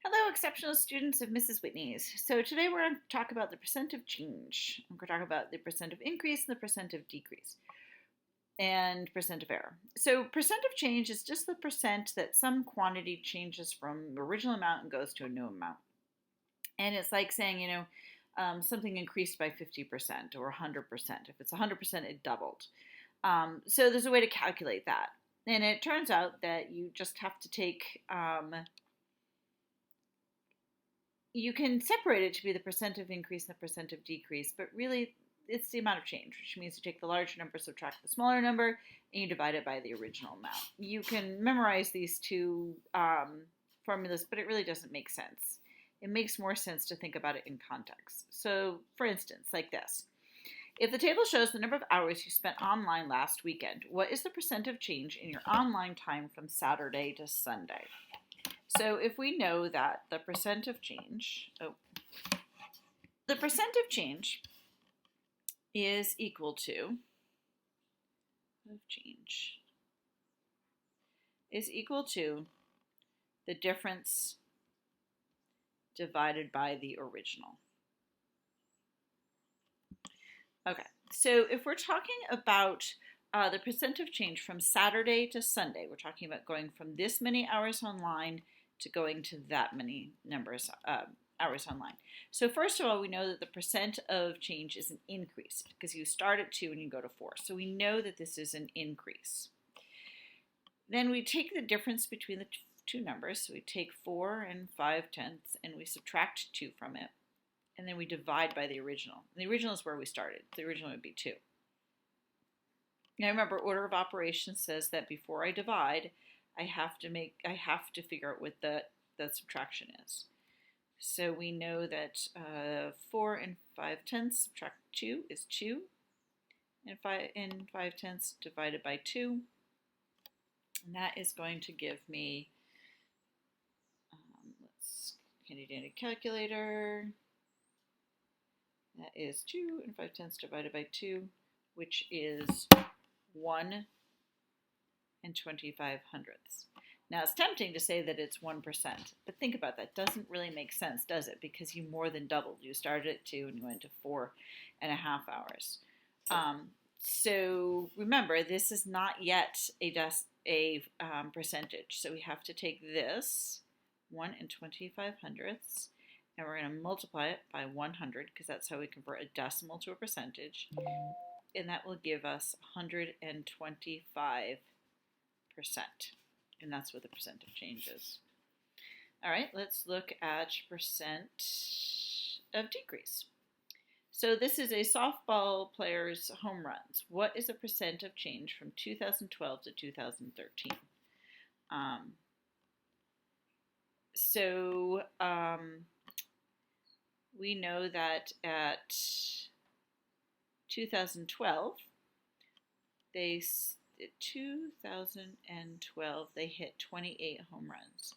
Hello, exceptional students of Mrs. Whitney's. So today we're going to talk about the percent of change. We're going to talk about the percent of increase and the percent of decrease and percent of error. So percent of change is just the percent that some quantity changes from the original amount and goes to a new amount. And it's like saying, something increased by 50% or 100%. If it's 100%, it doubled. So there's a way to calculate that. And it turns out that you just have to take you can separate it to be the percent of increase and the percent of decrease, but really it's the amount of change, which means you take the larger number, subtract the smaller number, and you divide it by the original amount. You can memorize these two formulas, but it really doesn't make sense. It makes more sense to think about it in context. So, for instance, like this. If the table shows the number of hours you spent online last weekend, what is the percent of change in your online time from Saturday to Sunday? So if we know that the percent of change, is equal to, the difference divided by the original. Okay, so if we're talking about the percent of change from Saturday to Sunday, we're talking about going from this many hours online to going to that many hours online. So first of all, we know that the percent of change is an increase because you start at 2 and you go to 4. So we know that this is an increase. Then we take the difference between the two numbers. So we take 4 and 5/10 and we subtract 2 from it. And then we divide by the original. And the original is where we started. The original would be 2. Now remember, order of operations says that before I divide, I have to figure out what the subtraction is. So we know that 4 and 5/10 subtract 2 is 2, and 5/10 divided by 2, and that is going to give me, let's handy dandy calculator. That is 2 and 5/10 divided by 2, which is 1 and 25/100ths. Now it's tempting to say that it's 1%, but think about that. Doesn't really make sense, does it? Because you more than doubled. You started at 2 and you went to 4.5 hours. So remember, this is not yet a percentage. So we have to take this 1 and 25/100ths, and we're going to multiply it by 100 because that's how we convert a decimal to a percentage, and that will give us 125%. And that's what the percent of change is. All right, let's look at percent of decrease. So this is a softball player's home runs. What is the percent of change from 2012 to 2013? We know that at 2012, they hit 28 home runs.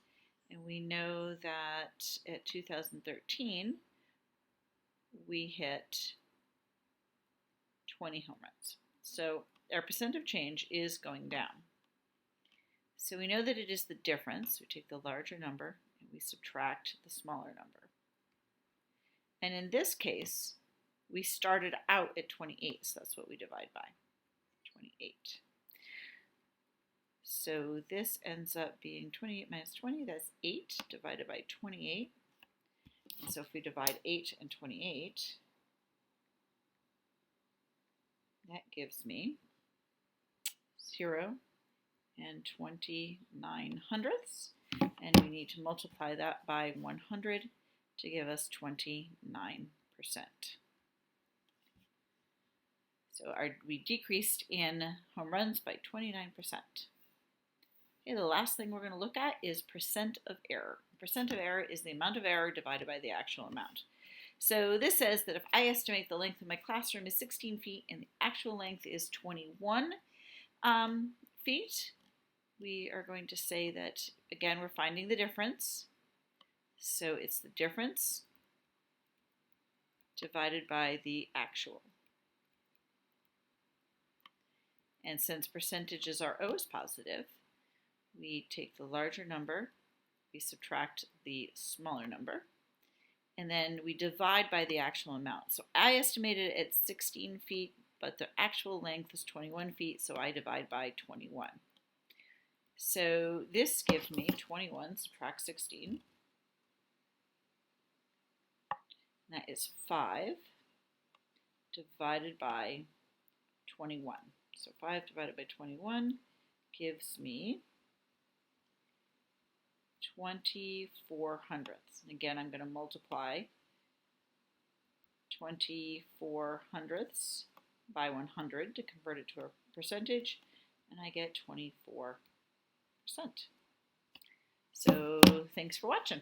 And we know that at 2013, we hit 20 home runs. So our percent of change is going down. So we know that it is the difference. We take the larger number and we subtract the smaller number. And in this case, we started out at 28, so that's what we divide by, 28. So this ends up being 28 minus 20, that's 8 divided by 28. And so if we divide 8 and 28, that gives me 0 and 29/100ths. And we need to multiply that by 100 to give us 29%. So we decreased in home runs by 29%. Okay, the last thing we're going to look at is percent of error. Percent of error is the amount of error divided by the actual amount. So this says that if I estimate the length of my classroom is 16 feet and the actual length is 21 feet, we are going to say that, again, we're finding the difference. So it's the difference divided by the actual. And since percentages are always positive, we take the larger number we subtract the smaller number, and then we divide by the actual amount. So I estimated it at 16 feet, but the actual length is 21 feet, so I divide by 21. So this gives me 21 subtract 16. That is 5 divided by 21. So 5 divided by 21 gives me 24 hundredths. And again, I'm going to multiply 24 hundredths by 100 to convert it to a percentage, and I get 24%. So thanks for watching.